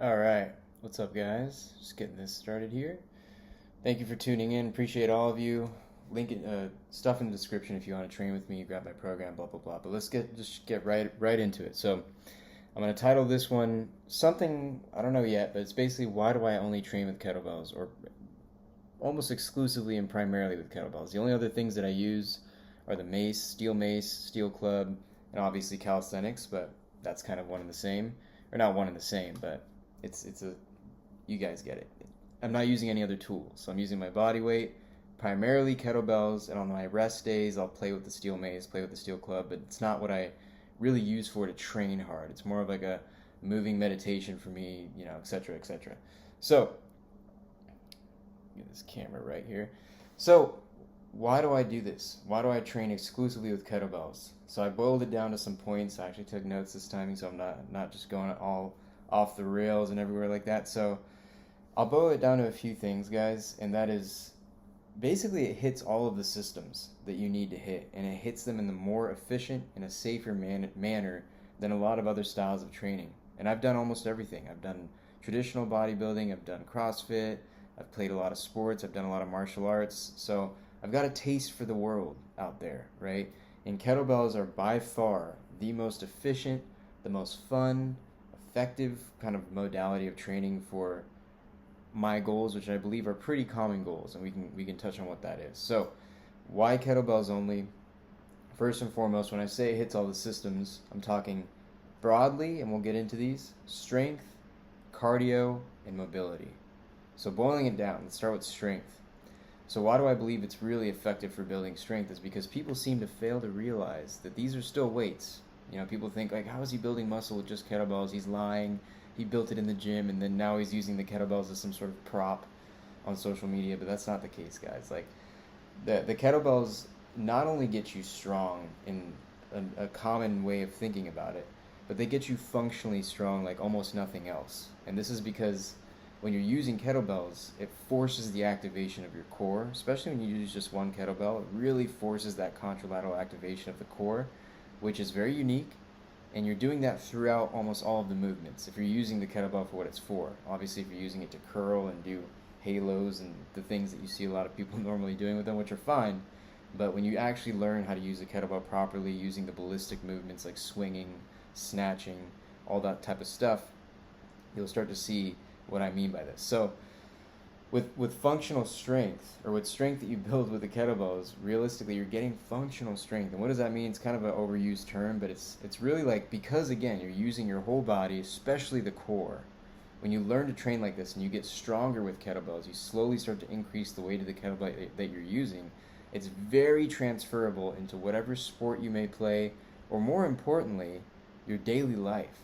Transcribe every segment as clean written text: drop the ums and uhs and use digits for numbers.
All right, what's up, guys? Just getting this started here. Thank you for tuning in. Appreciate all of you. Stuff in the description if you want to train with me. Grab my program, blah blah blah. But let's get right into it. So I'm gonna title this one something I don't know yet, but it's basically why do I only train with kettlebells, or almost exclusively and primarily with kettlebells. The only other things that I use are the mace, steel club, and obviously calisthenics. But that's kind of one and the same, or not one and the same, but it's a you guys get it. I'm not using any other tools. So I'm using my body weight, primarily kettlebells, and on my rest days, I'll play with the steel mace, play with the steel club, but it's not what I really use for to train hard. It's more of like a moving meditation for me, etc., etc. So, get this camera right here. So, why do I do this? Why do I train exclusively with kettlebells? So I boiled it down to some points. I actually took notes this time, so I'm not just going all off the rails and everywhere like that. So I'll boil it down to a few things, guys, and that is basically it hits all of the systems that you need to hit, and it hits them in the more efficient and a safer manner than a lot of other styles of training. And I've done almost everything. I've done traditional bodybuilding, I've done CrossFit, I've played a lot of sports, I've done a lot of martial arts, so I've got a taste for the world out there, right? And kettlebells are by far the most efficient, the most fun, effective kind of modality of training for my goals, which I believe are pretty common goals, and we can touch on what that is. So, why kettlebells only? First and foremost, when I say it hits all the systems, I'm talking broadly, and we'll get into these: strength, cardio, and mobility. So, boiling it down, let's start with strength. So, why do I believe it's really effective for building strength? Is because people seem to fail to realize that these are still weights. People think like, how is he building muscle with just kettlebells? He's lying. He built it in the gym, and then now he's using the kettlebells as some sort of prop on social media. But that's not the case, guys. Like the kettlebells not only get you strong in a common way of thinking about it, but they get you functionally strong like almost nothing else. And this is because when you're using kettlebells, it forces the activation of your core, especially when you use just one kettlebell. It really forces that contralateral activation of the core, which is very unique, and you're doing that throughout almost all of the movements if you're using the kettlebell for what it's for. Obviously, if you're using it to curl and do halos and the things that you see a lot of people normally doing with them, which are fine, but when you actually learn how to use the kettlebell properly, using the ballistic movements like swinging, snatching, all that type of stuff, you'll start to see what I mean by this. So with functional strength, or with strength that you build with the kettlebells, realistically you're getting functional strength. And what does that mean? It's kind of an overused term, but it's really like, because again, you're using your whole body, especially the core. When you learn to train like this and you get stronger with kettlebells, you slowly start to increase the weight of the kettlebell that you're using. It's very transferable into whatever sport you may play, or more importantly, your daily life.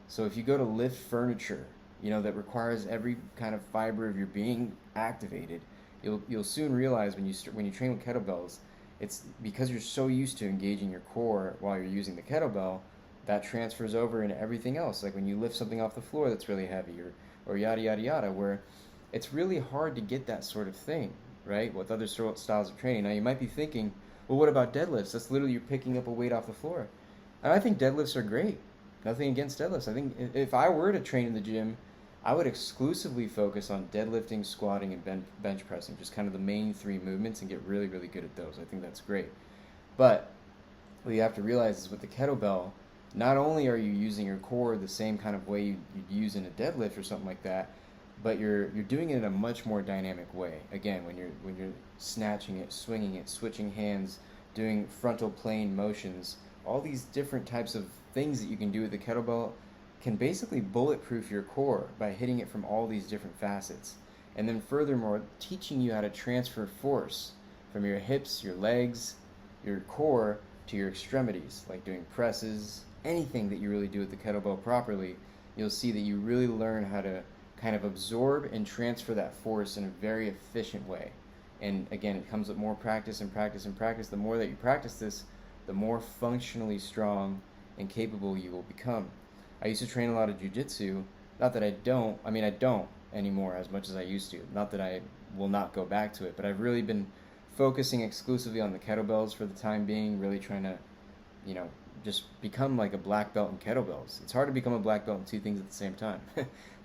So if you go to lift furniture, that requires every kind of fiber of your being activated, you'll soon realize when you train with kettlebells, it's because you're so used to engaging your core while you're using the kettlebell, that transfers over into everything else. Like when you lift something off the floor that's really heavy, or yada yada yada, where it's really hard to get that sort of thing, right, with other styles of training. Now you might be thinking, well, what about deadlifts? That's literally you're picking up a weight off the floor. And I think deadlifts are great. Nothing against deadlifts. I think if I were to train in the gym, I would exclusively focus on deadlifting, squatting, and bench pressing, just kind of the main three movements, and get really, really good at those. I think that's great. But what you have to realize is with the kettlebell, not only are you using your core the same kind of way you'd use in a deadlift or something like that, but you're doing it in a much more dynamic way. Again, when you're snatching it, swinging it, switching hands, doing frontal plane motions, all these different types of things that you can do with the kettlebell can basically bulletproof your core by hitting it from all these different facets. And then furthermore, teaching you how to transfer force from your hips, your legs, your core to your extremities, like doing presses, anything that you really do with the kettlebell properly. You'll see that you really learn how to kind of absorb and transfer that force in a very efficient way. And again, it comes with more practice and practice and practice. The more that you practice this, the more functionally strong and capable you will become. I used to train a lot of jiu-jitsu. Not that I don't anymore as much as I used to. Not that I will not go back to it, but I've really been focusing exclusively on the kettlebells for the time being, really trying to, just become like a black belt in kettlebells. It's hard to become a black belt in two things at the same time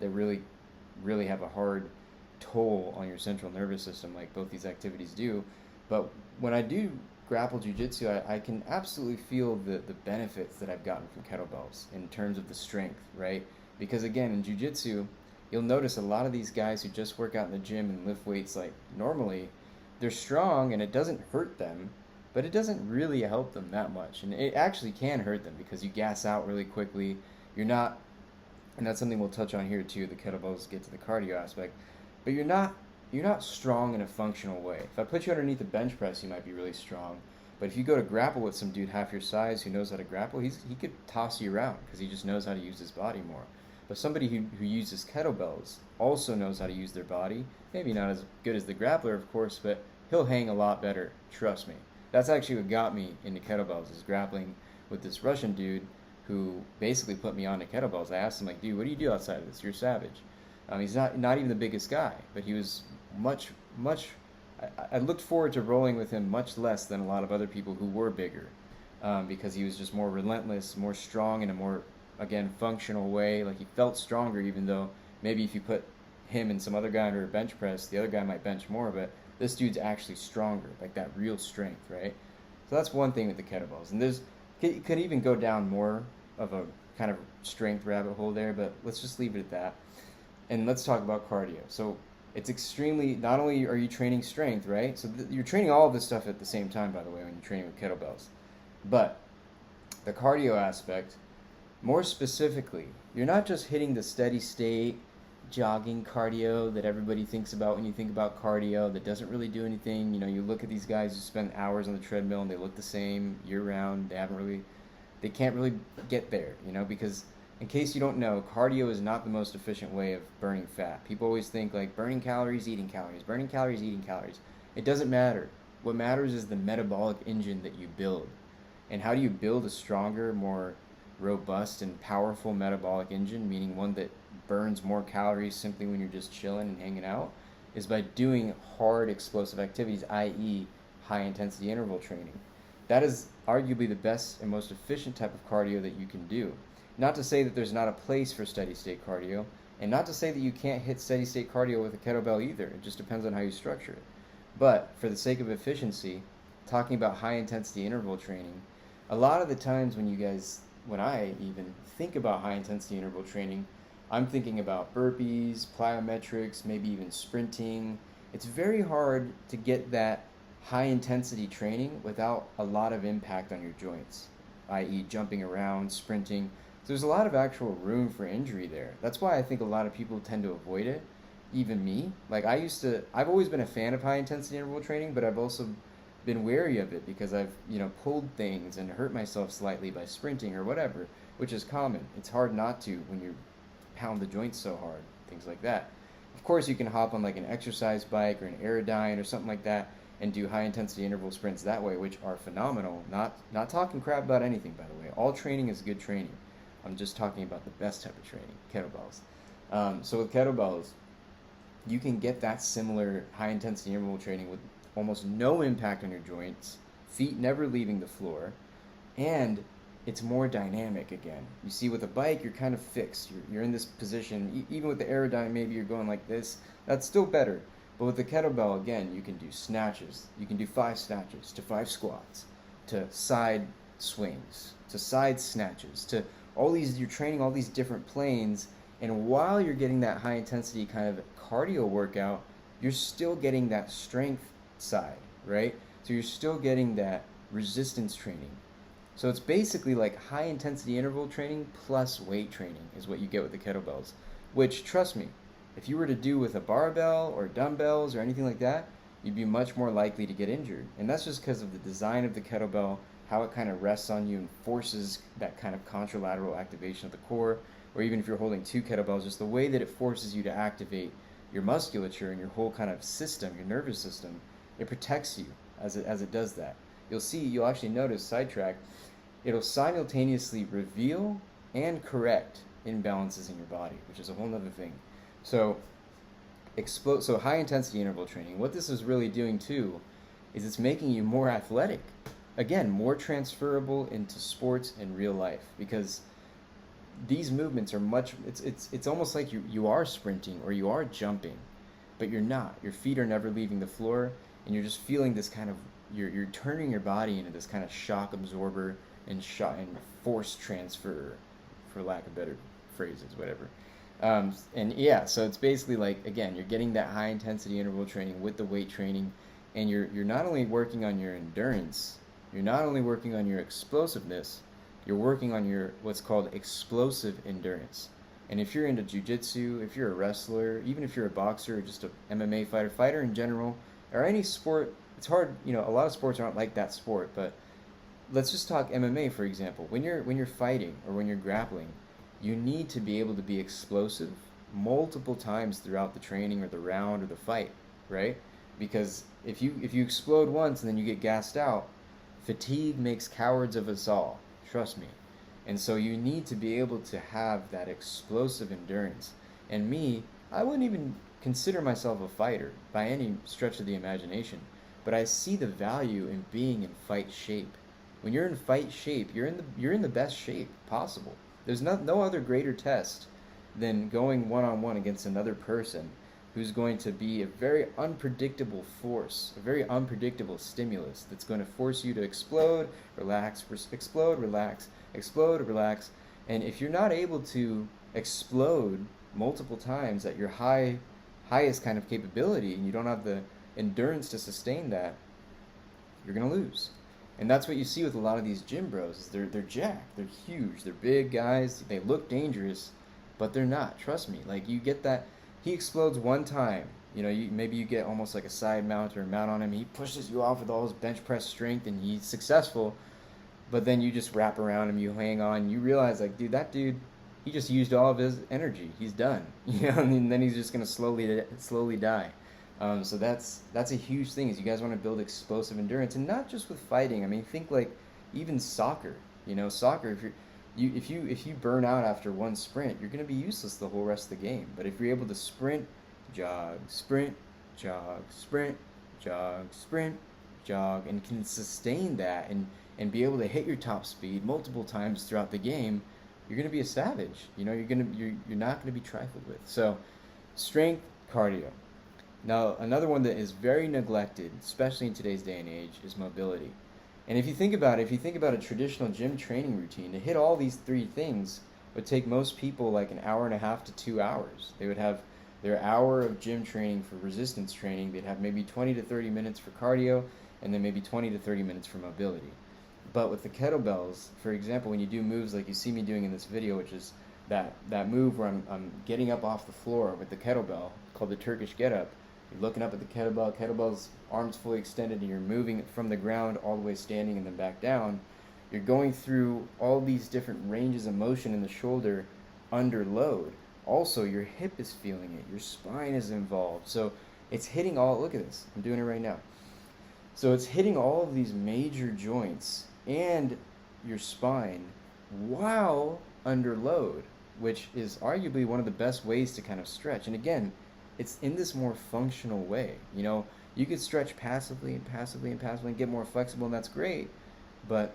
that really have a hard toll on your central nervous system, like both these activities do. But when I do grapple jiu-jitsu, I can absolutely feel the benefits that I've gotten from kettlebells in terms of the strength, right? Because again, in jiu-jitsu, you'll notice a lot of these guys who just work out in the gym and lift weights like normally, they're strong and it doesn't hurt them, but it doesn't really help them that much. And it actually can hurt them because you gas out really quickly. You're not, and that's something we'll touch on here too, the kettlebells get to the cardio aspect, but you're not strong in a functional way. If I put you underneath a bench press, you might be really strong. But if you go to grapple with some dude half your size who knows how to grapple, he could toss you around because he just knows how to use his body more. But somebody who uses kettlebells also knows how to use their body. Maybe not as good as the grappler, of course, but he'll hang a lot better. Trust me. That's actually what got me into kettlebells, is grappling with this Russian dude who basically put me onto kettlebells. I asked him, like, dude, what do you do outside of this? You're savage. He's not even the biggest guy, but he was much. I looked forward to rolling with him much less than a lot of other people who were bigger, because he was just more relentless, more strong in a more, again, functional way. Like, he felt stronger, even though maybe if you put him and some other guy under a bench press, the other guy might bench more, but this dude's actually stronger, like that real strength, right? So that's one thing with the kettlebells. And you could even go down more of a kind of strength rabbit hole there, but let's just leave it at that. And let's talk about cardio. So it's extremely, not only are you training strength, right? So you're training all of this stuff at the same time, by the way, when you're training with kettlebells. But the cardio aspect, more specifically, you're not just hitting the steady state jogging cardio that everybody thinks about when you think about cardio that doesn't really do anything. You know, you look at these guys who spend hours on the treadmill and they look the same year round. They can't really get there, you know, because in case you don't know, cardio is not the most efficient way of burning fat. People always think like burning calories, eating calories, burning calories, eating calories. It doesn't matter. What matters is the metabolic engine that you build. And how do you build a stronger, more robust and powerful metabolic engine, meaning one that burns more calories simply when you're just chilling and hanging out, is by doing hard explosive activities, i.e. high intensity interval training. That is arguably the best and most efficient type of cardio that you can do. Not to say that there's not a place for steady state cardio, and not to say that you can't hit steady state cardio with a kettlebell either. It just depends on how you structure it. But for the sake of efficiency, talking about high intensity interval training, a lot of the times when I even think about high intensity interval training, I'm thinking about burpees, plyometrics, maybe even sprinting. It's very hard to get that high intensity training without a lot of impact on your joints, i.e. jumping around, sprinting. So there's a lot of actual room for injury there. That's why I think a lot of people tend to avoid it, even me. Like I've always been a fan of high intensity interval training, but I've also been wary of it because I've, pulled things and hurt myself slightly by sprinting or whatever, which is common. It's hard not to when you pound the joints so hard, things like that. Of course, you can hop on like an exercise bike or an Aerodyne or something like that and do high intensity interval sprints that way, which are phenomenal. Not talking crap about anything, by the way. All training is good training. I'm just talking about the best type of training, kettlebells. So with kettlebells, you can get that similar high intensity interval training with almost no impact on your joints, feet never leaving the floor, and it's more dynamic again. You see, with a bike, you're kind of fixed. You're in this position. Even with the Aerodyne, maybe you're going like this. That's still better. But with the kettlebell, again, you can do snatches. You can do 5 snatches to 5 squats, to side swings, to side snatches, to all these. You're training all these different planes, and while you're getting that high intensity kind of cardio workout, you're still getting that strength side, right? So you're still getting that resistance training. So it's basically like high intensity interval training plus weight training is what you get with the kettlebells, which, trust me, if you were to do with a barbell or dumbbells or anything like that, you'd be much more likely to get injured. And that's just because of the design of the kettlebell, how it kind of rests on you and forces that kind of contralateral activation of the core, or even if you're holding 2 kettlebells, just the way that it forces you to activate your musculature and your whole kind of system, your nervous system. It protects you as it does that. You'll actually notice, sidetrack, it'll simultaneously reveal and correct imbalances in your body, which is a whole other thing. So high intensity interval training, what this is really doing too is it's making you more athletic. again, more transferable into sports and real life, because these movements are much, it's almost like you are sprinting or you are jumping, but you're not. Your feet are never leaving the floor, and you're just feeling this kind of, you're turning your body into this kind of shock absorber and force transfer, for lack of better phrases, whatever. And yeah, so it's basically like, again, you're getting that high intensity interval training with the weight training, and you're not only working on your endurance, you're not only working on your explosiveness, you're working on your what's called explosive endurance. And if you're into jiu-jitsu, if you're a wrestler, even if you're a boxer or just a MMA fighter in general, or any sport, it's hard, a lot of sports aren't like that sport, but let's just talk MMA, for example. When you're fighting or when you're grappling, you need to be able to be explosive multiple times throughout the training or the round or the fight, right? Because if you explode once and then you get gassed out, fatigue makes cowards of us all. Trust me. And so you need to be able to have that explosive endurance. And me, I wouldn't even consider myself a fighter by any stretch of the imagination, but I see the value in being in fight shape. When you're in fight shape, you're in the best shape possible. There's no other greater test than going one-on-one against another person who's going to be a very unpredictable force, a very unpredictable stimulus that's going to force you to explode, relax, explode, relax, explode, relax. And if you're not able to explode multiple times at your highest kind of capability, and you don't have the endurance to sustain that, you're going to lose. And that's what you see with a lot of these gym bros. They're jacked, they're huge, they're big guys, they look dangerous, but they're not. Trust me. Like, you get that. He explodes one time. Maybe you get almost like a side mount or a mount on him. He pushes you off with all his bench press strength, and he's successful. But then you just wrap around him, you hang on, you realize, like, that dude, he just used all of his energy. He's done. And then he's just gonna slowly die. So that's a huge thing. Is you guys want to build explosive endurance, and not just with fighting. I mean, think like even soccer. Soccer. If you burn out after one sprint, you're going to be useless the whole rest of the game. But if you're able to sprint, jog, sprint, jog, sprint, jog, sprint, jog, and can sustain that and be able to hit your top speed multiple times throughout the game, you're going to be a savage. You're not going to be trifled with. So, strength, cardio. Now, another one that is very neglected, especially in today's day and age, is mobility. And if you think about a traditional gym training routine, to hit all these three things would take most people like an hour and a half to 2 hours. They would have their hour of gym training for resistance training. They'd have maybe 20 to 30 minutes for cardio, and then maybe 20 to 30 minutes for mobility. But with the kettlebells, for example, when you do moves like you see me doing in this video, which is that move where I'm getting up off the floor with the kettlebell, called the Turkish get-up. You're looking up at the kettlebell's arms fully extended, and you're moving from the ground all the way standing and then back down. You're going through all these different ranges of motion in the shoulder under load. Also, your hip is feeling it. Your spine is involved. So it's hitting all, look at this. I'm doing it right now. So it's hitting all of these major joints and your spine while under load, which is arguably one of the best ways to kind of stretch. And again, it's in this more functional way. You could stretch passively and get more flexible, and that's great. But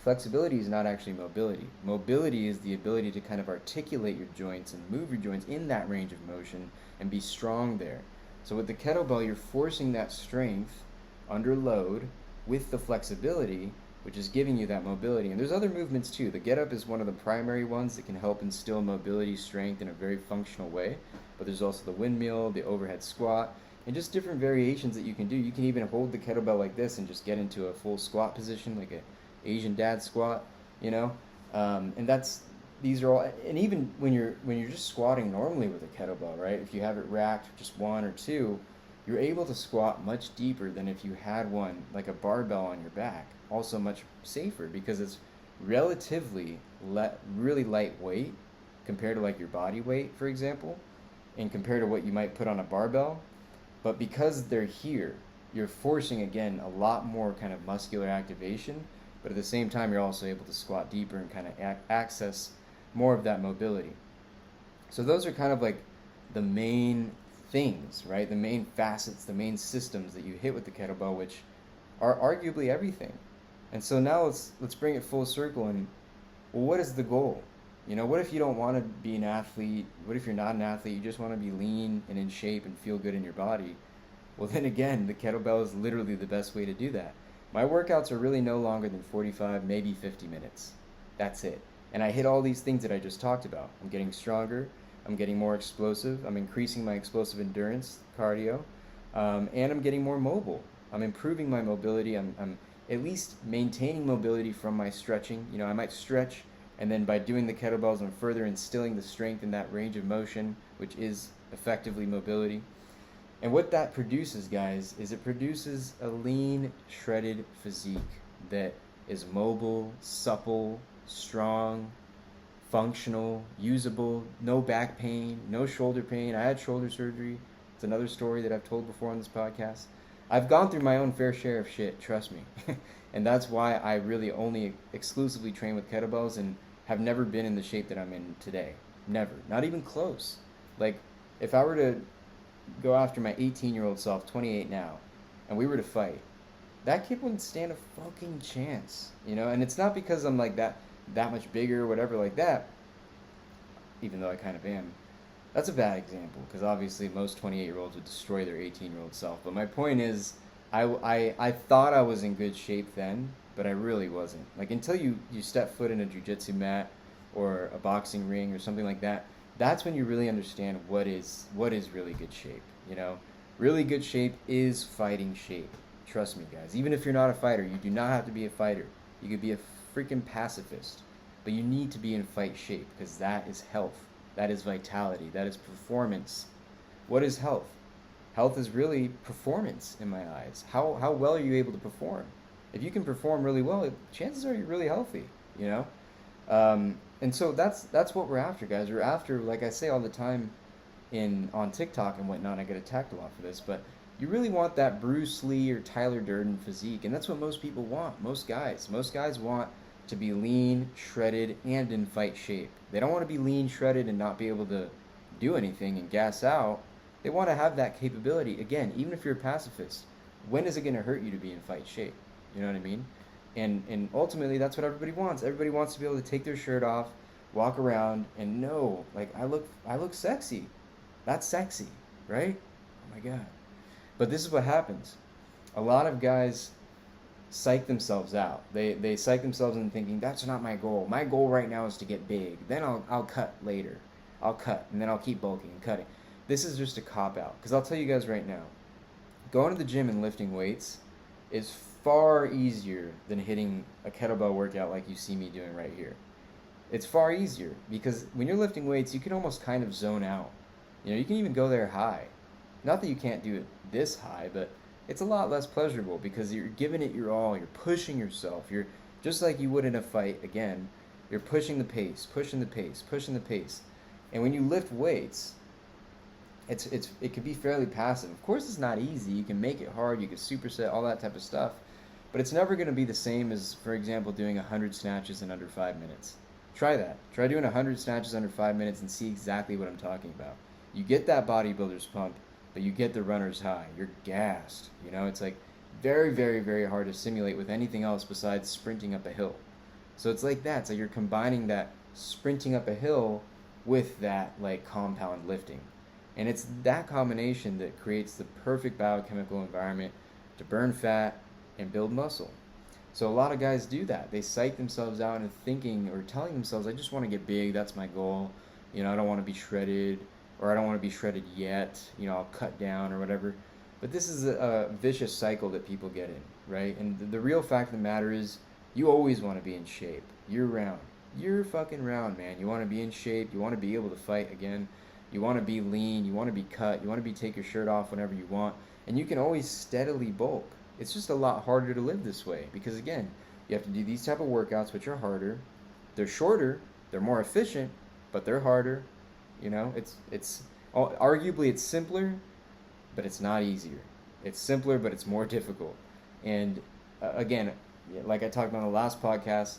flexibility is not actually mobility. Mobility is the ability to kind of articulate your joints and move your joints in that range of motion and be strong there. So with the kettlebell, you're forcing that strength under load with the flexibility, which is giving you that mobility. And there's other movements too. The get up is one of the primary ones that can help instill mobility, strength in a very functional way. But there's also the windmill, the overhead squat, and just different variations that you can do. You can even hold the kettlebell like this and just get into a full squat position, like a Asian dad squat, and these are all. And even when you're just squatting normally with a kettlebell, right? If you have it racked, just one or two, you're able to squat much deeper than if you had one like a barbell on your back. Also much safer because it's relatively really lightweight compared to like your body weight, for example, and compared to what you might put on a barbell. But because they're here, you're forcing, again, a lot more kind of muscular activation, but at the same time, you're also able to squat deeper and kind of access more of that mobility. So those are kind of like the main things, right? The main facets, the main systems that you hit with the kettlebell, which are arguably everything. And so now let's bring it full circle. And well, what is the goal? What if you don't want to be an athlete? What if you're not an athlete? You just want to be lean and in shape and feel good in your body? Well, then again, the kettlebell is literally the best way to do that. My workouts are really no longer than 45, maybe 50 minutes. That's it. And I hit all these things that I just talked about. I'm getting stronger. I'm getting more explosive. I'm increasing my explosive endurance, cardio, and I'm getting more mobile. I'm improving my mobility. I'm at least maintaining mobility from my stretching. I might stretch, and then by doing the kettlebells, I'm further instilling the strength in that range of motion, which is effectively mobility. And what that produces, guys, is it produces a lean, shredded physique that is mobile, supple, strong, functional, usable, no back pain, no shoulder pain. I had shoulder surgery. It's another story that I've told before on this podcast. I've gone through my own fair share of shit, trust me. And that's why I really only exclusively train with kettlebells and have never been in the shape that I'm in today. Never. Not even close. Like, if I were to go after my 18-year-old self, 28 now, and we were to fight, that kid wouldn't stand a fucking chance, And it's not because I'm like that much bigger or whatever like that, even though I kind of am. That's a bad example, because obviously most 28-year-olds would destroy their 18-year-old self. But my point is, I thought I was in good shape then, but I really wasn't. Like, until you step foot in a jiu-jitsu mat or a boxing ring or something like that, that's when you really understand what is really good shape, Really good shape is fighting shape. Trust me, guys. Even if you're not a fighter, you do not have to be a fighter. You could be a freaking pacifist. But you need to be in fight shape, because that is health. That is vitality. That is performance. What is health? Health is really performance in my eyes. How well are you able to perform? If you can perform really well, chances are you're really healthy, And so that's what we're after, guys. We're after, like I say all the time on TikTok and whatnot, I get attacked a lot for this, but you really want that Bruce Lee or Tyler Durden physique, and that's what most people want. Most guys want to be lean, shredded, and in fight shape. They don't want to be lean, shredded, and not be able to do anything and gas out. They want to have that capability. Again, even if you're a pacifist, when is it going to hurt you to be in fight shape? You know what I mean? And ultimately, that's what everybody wants. Everybody wants to be able to take their shirt off, walk around, and know, like, I look sexy. That's sexy, right? Oh my God. But this is what happens. A lot of guys psych themselves out. They psych themselves into thinking, that's not my goal. My goal right now is to get big. Then I'll cut later. I'll cut, and then I'll keep bulking and cutting. This is just a cop-out. Because I'll tell you guys right now, going to the gym and lifting weights is far easier than hitting a kettlebell workout like you see me doing right here. It's far easier, because when you're lifting weights, you can almost kind of zone out. You can even go there high. Not that you can't do it this high, but it's a lot less pleasurable, because you're giving it your all. You're pushing yourself. You're just like you would in a fight. Again, you're pushing the pace, pushing the pace, pushing the pace. And when you lift weights, it can be fairly passive. Of course, it's not easy. You can make it hard. You can superset, all that type of stuff. But it's never going to be the same as, for example, doing 100 snatches in under 5 minutes. Try that. Try doing 100 snatches under 5 minutes and see exactly what I'm talking about. You get that bodybuilder's pump, but you get the runner's high. You're gassed. It's like very, very, very hard to simulate with anything else besides sprinting up a hill. So it's like that. It's like you're combining that sprinting up a hill with that, like, compound lifting. And it's that combination that creates the perfect biochemical environment to burn fat and build muscle. So a lot of guys do that. They psych themselves out into thinking or telling themselves, I just want to get big. That's my goal. I don't want to be shredded, or I don't want to be shredded yet. I'll cut down or whatever. But this is a vicious cycle that people get in, right? And the real fact of the matter is, you always want to be in shape year round. Year fucking round, man. You want to be in shape. You want to be able to fight again. You want to be lean. You want to be cut. You want to take your shirt off whenever you want. And you can always steadily bulk. It's just a lot harder to live this way, because, again, you have to do these type of workouts, which are harder. They're shorter. They're more efficient, but they're harder. It's arguably it's simpler, but it's not easier. It's simpler, but it's more difficult. And again, like I talked about in the last podcast,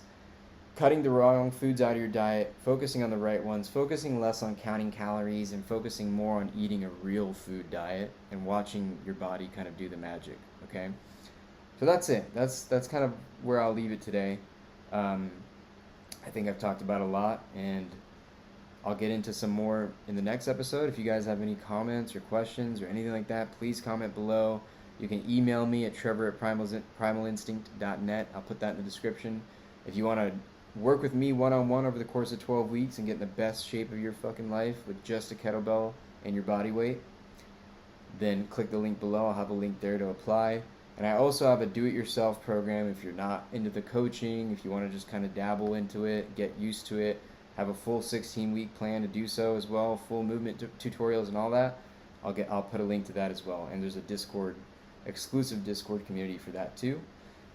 cutting the wrong foods out of your diet, focusing on the right ones, focusing less on counting calories, and focusing more on eating a real food diet and watching your body kind of do the magic, okay? So that's it. That's kind of where I'll leave it today. I think I've talked about a lot, and I'll get into some more in the next episode. If you guys have any comments or questions or anything like that, please comment below. You can email me at trevor@primalinstinct.net. I'll put that in the description. If you want to work with me one-on-one over the course of 12 weeks and get in the best shape of your fucking life with just a kettlebell and your body weight, then click the link below. I'll have a link there to apply. And I also have a do-it-yourself program if you're not into the coaching, if you want to just kind of dabble into it, get used to it, have a full 16-week plan to do so as well, full movement tutorials and all that. I'll put a link to that as well. And there's a exclusive Discord community for that too.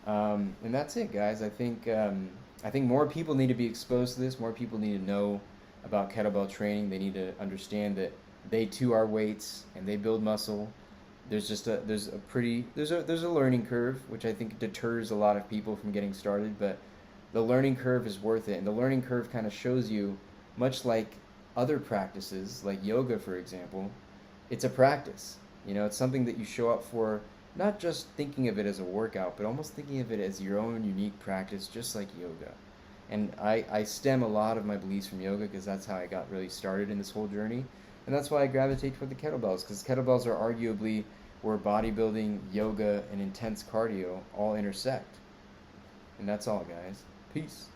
And that's it, guys. I think more people need to be exposed to this. More people need to know about kettlebell training. They need to understand that they too are weights and they build muscle. There's a learning curve, which I think deters a lot of people from getting started, but the learning curve is worth it. And the learning curve kind of shows you, much like other practices, like yoga, for example, it's a practice. It's something that you show up for, not just thinking of it as a workout, but almost thinking of it as your own unique practice, just like yoga. And I stem a lot of my beliefs from yoga because that's how I got really started in this whole journey. And that's why I gravitate toward the kettlebells, because kettlebells are arguably where bodybuilding, yoga, and intense cardio all intersect. And that's all, guys. Peace.